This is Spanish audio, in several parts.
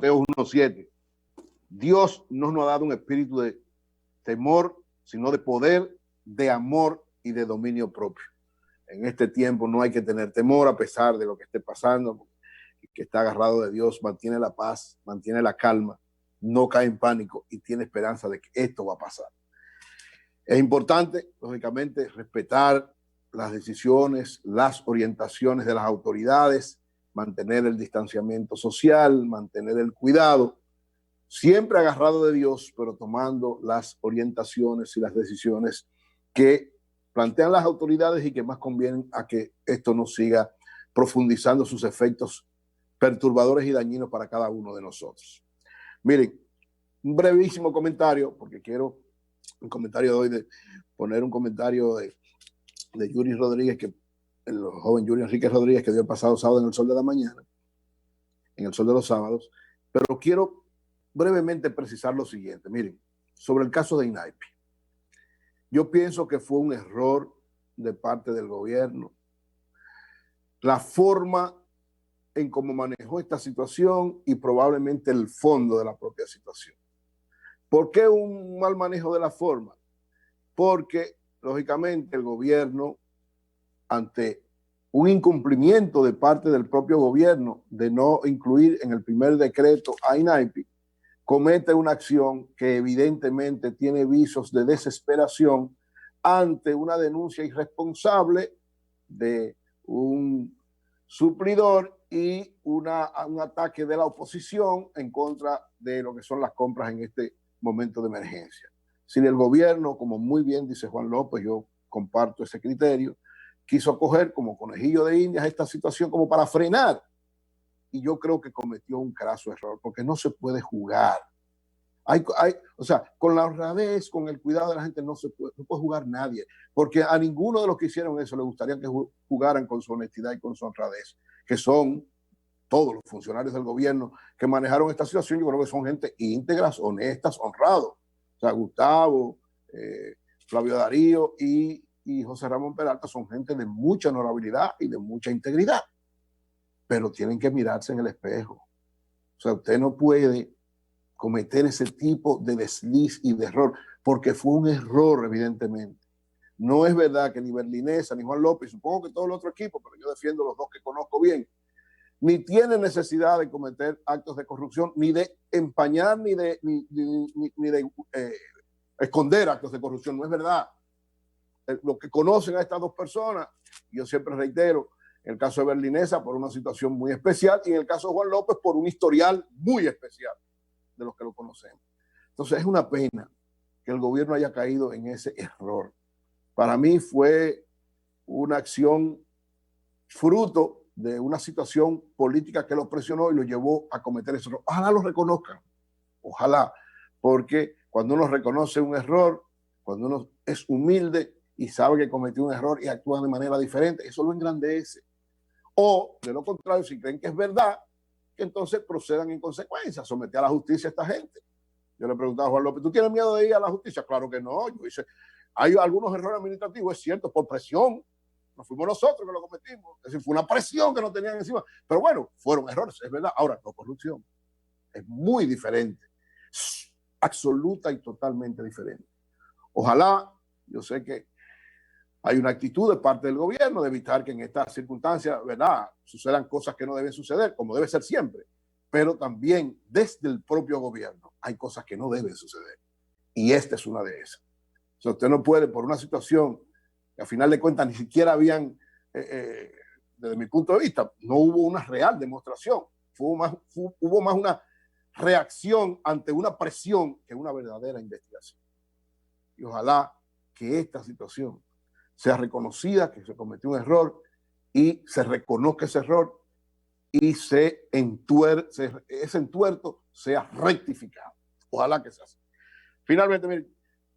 Timoteo 1:7. Dios no nos ha dado un espíritu de temor, sino de poder, de amor y de dominio propio. En este tiempo no hay que tener temor a pesar de lo que esté pasando. El que está agarrado de Dios mantiene la paz, mantiene la calma, no cae en pánico y tiene esperanza de que esto va a pasar. Es importante, lógicamente, respetar las decisiones, las orientaciones de las autoridades, mantener el distanciamiento social, mantener el cuidado, siempre agarrado de Dios, pero tomando las orientaciones y las decisiones que plantean las autoridades y que más convienen a que esto no siga profundizando sus efectos perturbadores y dañinos para cada uno de nosotros. Miren, un brevísimo comentario, porque quiero un comentario de hoy, de poner un comentario de Yuri Rodríguez, que el joven Yuri Enrique Rodríguez, que dio el pasado sábado en El Sol de la Mañana, en El Sol de los Sábados, pero quiero brevemente precisar lo siguiente. Miren, sobre el caso de INAIPI, yo pienso que fue un error de parte del gobierno la forma en cómo manejó esta situación y probablemente el fondo de la propia situación. ¿Por qué un mal manejo de la forma? Porque, lógicamente, el gobierno, ante un incumplimiento de parte del propio gobierno de no incluir en el primer decreto a INAIPI, comete una acción que evidentemente tiene visos de desesperación ante una denuncia irresponsable de un suplidor y un ataque de la oposición en contra de lo que son las compras en este momento de emergencia. Si el gobierno, como muy bien dice Juan López, yo comparto ese criterio, quiso coger como conejillo de indias esta situación como para frenar, y yo creo que cometió un craso error, porque no se puede jugar. O sea, con la honradez, con el cuidado de la gente no puede jugar nadie, porque a ninguno de los que hicieron eso le gustaría que jugaran con su honestidad y con su honradez, que son todos los funcionarios del gobierno que manejaron esta situación. Yo creo que son gente íntegras, honestas, honrados. O sea, Gustavo, Flavio Darío y José Ramón Peralta son gente de mucha honorabilidad y de mucha integridad, pero tienen que mirarse en el espejo. O sea, usted no puede cometer ese tipo de desliz y de error, porque fue un error, evidentemente. No es verdad que ni Berlinesa, ni Juan López, supongo que todo el otro equipo, pero yo defiendo los dos que conozco bien, ni tiene necesidad de cometer actos de corrupción, ni de empañar, ni de esconder actos de corrupción. No es verdad. Los que conocen a estas dos personas, yo siempre reitero, en el caso de Berlinesa por una situación muy especial y en el caso de Juan López por un historial muy especial de los que lo conocemos. Entonces es una pena que el gobierno haya caído en ese error. Para mí fue una acción fruto de una situación política que lo presionó y lo llevó a cometer ese error. Ojalá lo reconozcan, ojalá, porque cuando uno reconoce un error, cuando uno es humilde y sabe que cometió un error y actúa de manera diferente, eso lo engrandece. O, de lo contrario, si creen que es verdad, que entonces procedan en consecuencia, someter a la justicia a esta gente. Yo le preguntaba a Juan López, ¿tú tienes miedo de ir a la justicia? Claro que no. Yo dice, hay algunos errores administrativos, es cierto, por presión. No fuimos nosotros que lo cometimos. Es decir, fue una presión que nos tenían encima. Pero bueno, fueron errores, es verdad. Ahora, no corrupción. Es muy diferente. Absoluta y totalmente diferente. Ojalá, yo sé que hay una actitud de parte del gobierno de evitar que en estas circunstancias, ¿verdad?, sucedan cosas que no deben suceder, como debe ser siempre. Pero también desde el propio gobierno hay cosas que no deben suceder. Y esta es una de esas. O sea, usted no puede, por una situación que a final de cuentas ni siquiera habían, desde mi punto de vista, no hubo una real demostración. Hubo más una reacción ante una presión que una verdadera investigación. Y ojalá que esta situación sea reconocida, que se cometió un error y se reconozca ese error y ese entuerto sea rectificado. Ojalá que sea así. Finalmente, miren,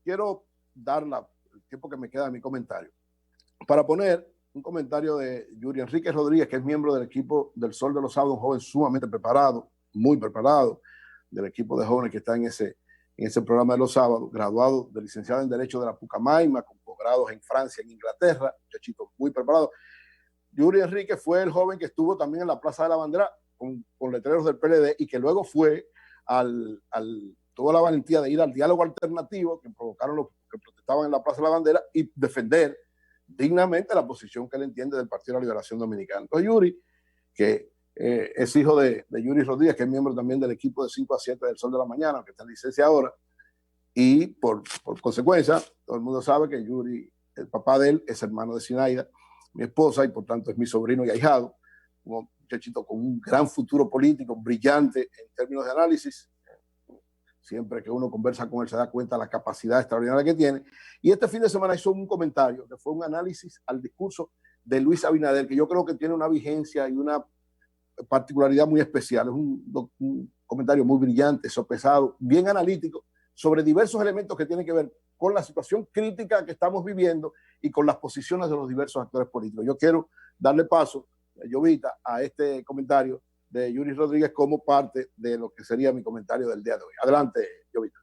quiero dar el tiempo que me queda de mi comentario para poner un comentario de Yuri Enrique Rodríguez, que es miembro del equipo del Sol de los Sábados, un joven sumamente preparado, muy preparado, del equipo de jóvenes que está en ese programa de los sábados, graduado de licenciado en Derecho de la Pucamaima, con posgrados en Francia, en Inglaterra, muchachito muy preparado. Yuri Enrique fue el joven que estuvo también en la Plaza de la Bandera con letreros del PLD y que luego fue tuvo la valentía de ir al diálogo alternativo que provocaron los que protestaban en la Plaza de la Bandera y defender dignamente la posición que él entiende del Partido de la Liberación Dominicana. Entonces Yuri, que es hijo de Yuri Rodríguez, que es miembro también del equipo de 5 a 7 del Sol de la Mañana, que está en licencia ahora, y por consecuencia, todo el mundo sabe que Yuri, el papá de él, es hermano de Sinaida, mi esposa, y por tanto es mi sobrino y ahijado, un muchachito con un gran futuro político, brillante en términos de análisis. Siempre que uno conversa con él se da cuenta de la capacidad extraordinaria que tiene. Y este fin de semana hizo un comentario, que fue un análisis al discurso de Luis Abinader, que yo creo que tiene una vigencia y una particularidad muy especial. Es un comentario muy brillante, sopesado, bien analítico, sobre diversos elementos que tienen que ver con la situación crítica que estamos viviendo y con las posiciones de los diversos actores políticos. Yo quiero darle paso, Jovita, a este comentario de Yuri Rodríguez como parte de lo que sería mi comentario del día de hoy. Adelante, Jovita.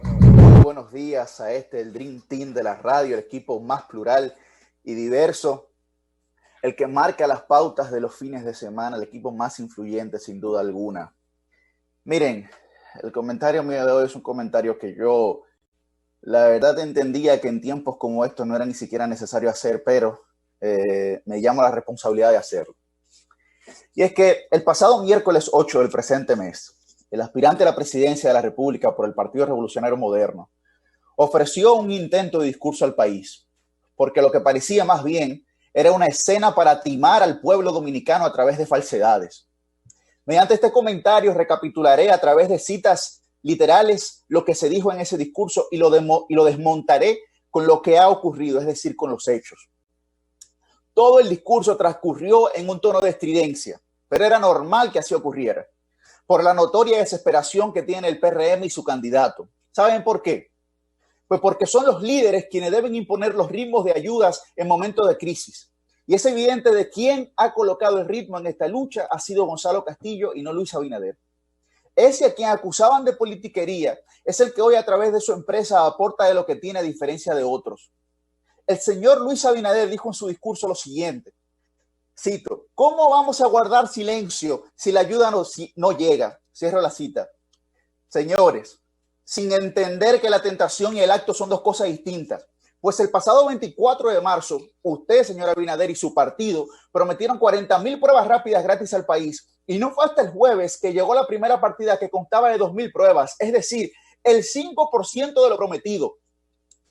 Muy buenos días a el Dream Team de la radio, el equipo más plural y diverso, el que marca las pautas de los fines de semana, el equipo más influyente sin duda alguna. Miren, el comentario mío de hoy es un comentario que yo, la verdad, entendía que en tiempos como estos no era ni siquiera necesario hacer, pero me llamo la responsabilidad de hacerlo. Y es que el pasado miércoles 8 del presente mes, el aspirante a la presidencia de la República por el Partido Revolucionario Moderno ofreció un intento de discurso al país, porque lo que parecía más bien era una escena para timar al pueblo dominicano a través de falsedades. Mediante este comentario recapitularé a través de citas literales lo que se dijo en ese discurso y lo desmontaré con lo que ha ocurrido, es decir, con los hechos. Todo el discurso transcurrió en un tono de estridencia, pero era normal que así ocurriera, por la notoria desesperación que tiene el PRM y su candidato. ¿Saben por qué? Pues porque son los líderes quienes deben imponer los ritmos de ayudas en momentos de crisis. Y es evidente de quién ha colocado el ritmo en esta lucha ha sido Gonzalo Castillo y no Luis Abinader. Ese a quien acusaban de politiquería es el que hoy a través de su empresa aporta de lo que tiene a diferencia de otros. El señor Luis Abinader dijo en su discurso lo siguiente, cito, ¿cómo vamos a guardar silencio si la ayuda no llega? Cierro la cita. Señores, sin entender que la tentación y el acto son dos cosas distintas, pues el pasado 24 de marzo, usted, señor Abinader, y su partido prometieron 40,000 pruebas rápidas gratis al país y no fue hasta el jueves que llegó la primera partida que constaba de 2,000 pruebas, es decir, el 5% de lo prometido.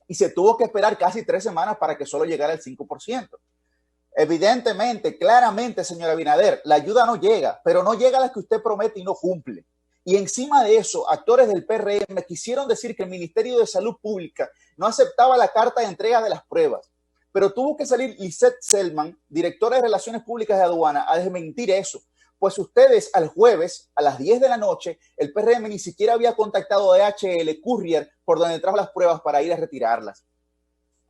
Y se tuvo que esperar casi 3 semanas para que solo llegara el 5%. Evidentemente, claramente, señor Abinader, la ayuda no llega, pero no llega a la que usted promete y no cumple. Y encima de eso, actores del PRM quisieron decir que el Ministerio de Salud Pública no aceptaba la carta de entrega de las pruebas, pero tuvo que salir Lisette Selman, directora de Relaciones Públicas de Aduana, a desmentir eso. Pues ustedes al jueves, a las 10 de la noche, el PRM ni siquiera había contactado a DHL Courier por donde trajo las pruebas para ir a retirarlas.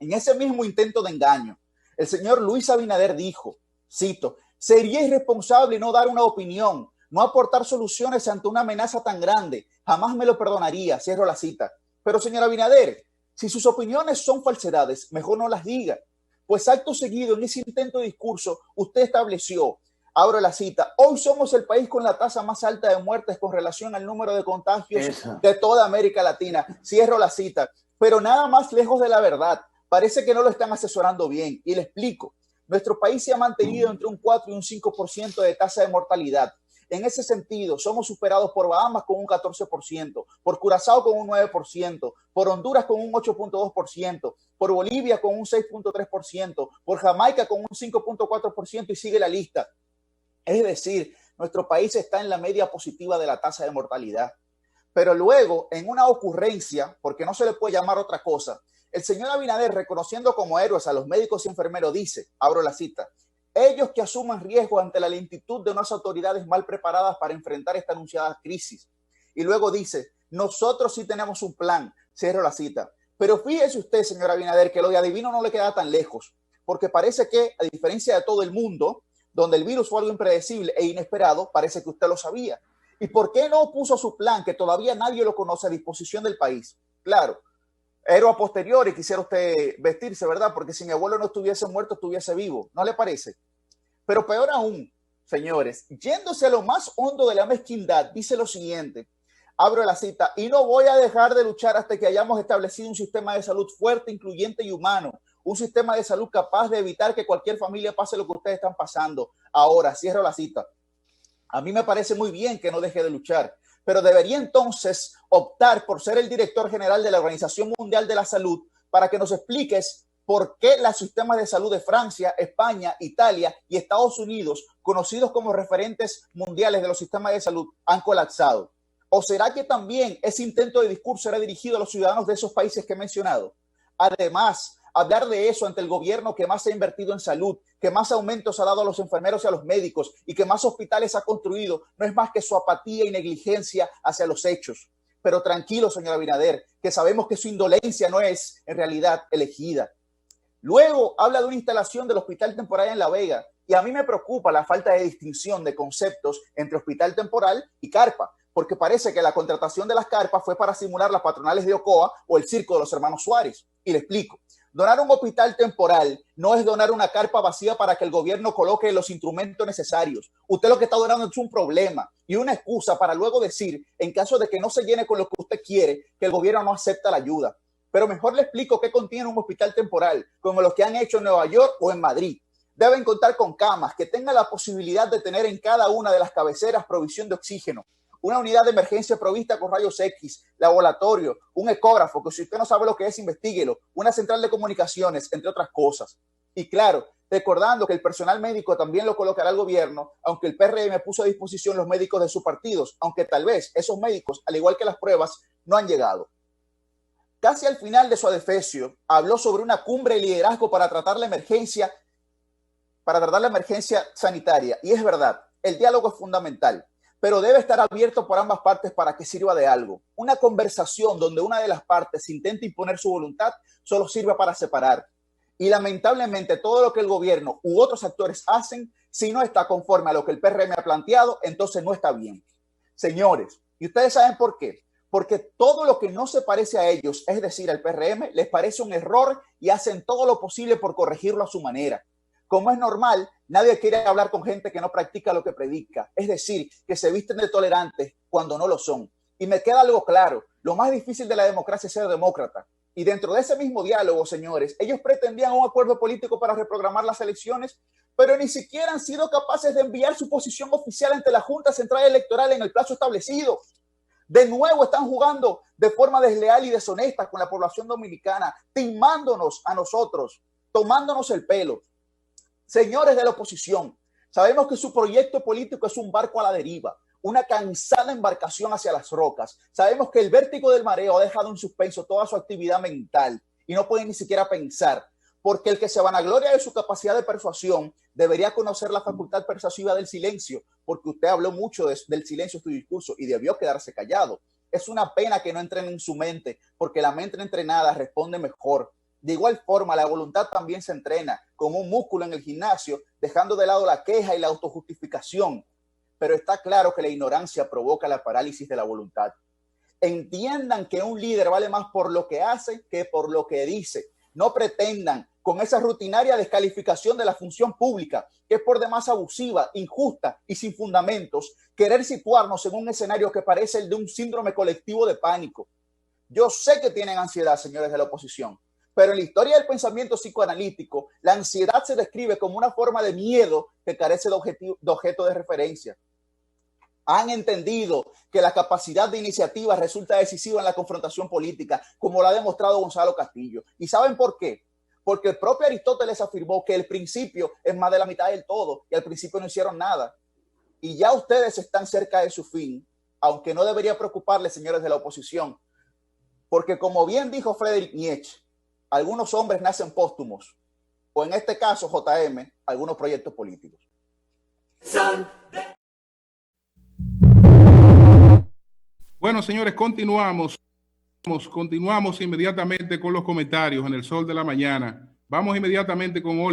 En ese mismo intento de engaño, el señor Luis Abinader dijo, cito, sería irresponsable no dar una opinión, no aportar soluciones ante una amenaza tan grande, jamás me lo perdonaría, cierro la cita. Pero señor Abinader, si sus opiniones son falsedades, mejor no las diga, pues acto seguido en ese intento de discurso usted estableció, abro la cita, hoy somos el país con la tasa más alta de muertes con relación al número de contagios de toda América Latina. Cierro la cita, pero nada más lejos de la verdad. Parece que no lo están asesorando bien. Y le explico, nuestro país se ha mantenido entre un 4 y un 5% de tasa de mortalidad. En ese sentido, somos superados por Bahamas con un 14%, por Curazao con un 9%, por Honduras con un 8.2%, por Bolivia con un 6.3%, por Jamaica con un 5.4% y sigue la lista. Es decir, nuestro país está en la media positiva de la tasa de mortalidad. Pero luego, en una ocurrencia, porque no se le puede llamar otra cosa, el señor Abinader, reconociendo como héroes a los médicos y enfermeros, dice, abro la cita, ellos que asuman riesgo ante la lentitud de unas autoridades mal preparadas para enfrentar esta anunciada crisis. Y luego dice, nosotros sí tenemos un plan, cierro la cita. Pero fíjese usted, señor Abinader, que lo de adivino no le queda tan lejos, porque parece que, a diferencia de todo el mundo, donde el virus fue algo impredecible e inesperado, parece que usted lo sabía. ¿Y por qué no puso su plan, que todavía nadie lo conoce, a disposición del país? Claro, héroe a posteriori quisiera usted vestirse, ¿verdad? Porque si mi abuelo no estuviese muerto, estuviese vivo. ¿No le parece? Pero peor aún, señores, yéndose a lo más hondo de la mezquindad, dice lo siguiente, abro la cita, y no voy a dejar de luchar hasta que hayamos establecido un sistema de salud fuerte, incluyente y humano, un sistema de salud capaz de evitar que cualquier familia pase lo que ustedes están pasando. Ahora, cierro la cita. A mí me parece muy bien que no deje de luchar, pero debería entonces optar por ser el director general de la Organización Mundial de la Salud para que nos expliques por qué los sistemas de salud de Francia, España, Italia y Estados Unidos, conocidos como referentes mundiales de los sistemas de salud, han colapsado. ¿O será que también ese intento de discurso era dirigido a los ciudadanos de esos países que he mencionado? Además, hablar de eso ante el gobierno que más ha invertido en salud, que más aumentos ha dado a los enfermeros y a los médicos y que más hospitales ha construido, no es más que su apatía y negligencia hacia los hechos. Pero tranquilo, señor Abinader, que sabemos que su indolencia no es en realidad elegida. Luego habla de una instalación del hospital temporal en La Vega y a mí me preocupa la falta de distinción de conceptos entre hospital temporal y carpa, porque parece que la contratación de las carpas fue para simular las patronales de Ocoa o el circo de los hermanos Suárez. Y le explico. Donar un hospital temporal no es donar una carpa vacía para que el gobierno coloque los instrumentos necesarios. Usted lo que está donando es un problema y una excusa para luego decir, en caso de que no se llene con lo que usted quiere, que el gobierno no acepta la ayuda. Pero mejor le explico qué contiene un hospital temporal, como los que han hecho en Nueva York o en Madrid. Deben contar con camas que tengan la posibilidad de tener en cada una de las cabeceras provisión de oxígeno, una unidad de emergencia provista con rayos X, laboratorio, un ecógrafo, que si usted no sabe lo que es, investíguelo, una central de comunicaciones, entre otras cosas. Y claro, recordando que el personal médico también lo colocará el gobierno, aunque el PRM puso a disposición los médicos de sus partidos, aunque tal vez esos médicos, al igual que las pruebas, no han llegado. Casi al final de su adefesio, habló sobre una cumbre de liderazgo para tratar la emergencia sanitaria. Y es verdad, el diálogo es fundamental, pero debe estar abierto por ambas partes para que sirva de algo. Una conversación donde una de las partes intenta imponer su voluntad solo sirve para separar. Y lamentablemente todo lo que el gobierno u otros actores hacen, si no está conforme a lo que el PRM ha planteado, entonces no está bien. Señores, ¿y ustedes saben por qué? Porque todo lo que no se parece a ellos, es decir, al PRM, les parece un error y hacen todo lo posible por corregirlo a su manera. Como es normal, nadie quiere hablar con gente que no practica lo que predica, es decir, que se visten de tolerantes cuando no lo son. Y me queda algo claro, lo más difícil de la democracia es ser demócrata. Y dentro de ese mismo diálogo, señores, ellos pretendían un acuerdo político para reprogramar las elecciones, pero ni siquiera han sido capaces de enviar su posición oficial ante la Junta Central Electoral en el plazo establecido. De nuevo están jugando de forma desleal y deshonesta con la población dominicana, timándonos a nosotros, tomándonos el pelo. Señores de la oposición, sabemos que su proyecto político es un barco a la deriva, una cansada embarcación hacia las rocas. Sabemos que el vértigo del mareo ha dejado en suspenso toda su actividad mental y no pueden ni siquiera pensar, porque el que se vanagloria de su capacidad de persuasión debería conocer la facultad persuasiva del silencio, porque usted habló mucho del silencio en su discurso y debió quedarse callado. Es una pena que no entren en su mente, porque la mente entrenada responde mejor. De igual forma, la voluntad también se entrena como un músculo en el gimnasio, dejando de lado la queja y la autojustificación. Pero está claro que la ignorancia provoca la parálisis de la voluntad. Entiendan que un líder vale más por lo que hace que por lo que dice. No pretendan, con esa rutinaria descalificación de la función pública, que es por demás abusiva, injusta y sin fundamentos, querer situarnos en un escenario que parece el de un síndrome colectivo de pánico. Yo sé que tienen ansiedad, señores de la oposición, pero en la historia del pensamiento psicoanalítico, la ansiedad se describe como una forma de miedo que carece de objeto de referencia. Han entendido que la capacidad de iniciativa resulta decisiva en la confrontación política, como lo ha demostrado Gonzalo Castillo. ¿Y saben por qué? Porque el propio Aristóteles afirmó que el principio es más de la mitad del todo y al principio no hicieron nada. Y ya ustedes están cerca de su fin, aunque no debería preocuparles, señores de la oposición, porque como bien dijo Friedrich Nietzsche, algunos hombres nacen póstumos, o en este caso, JM, algunos proyectos políticos. Bueno, señores, continuamos inmediatamente con los comentarios en el Sol de la Mañana. Vamos inmediatamente con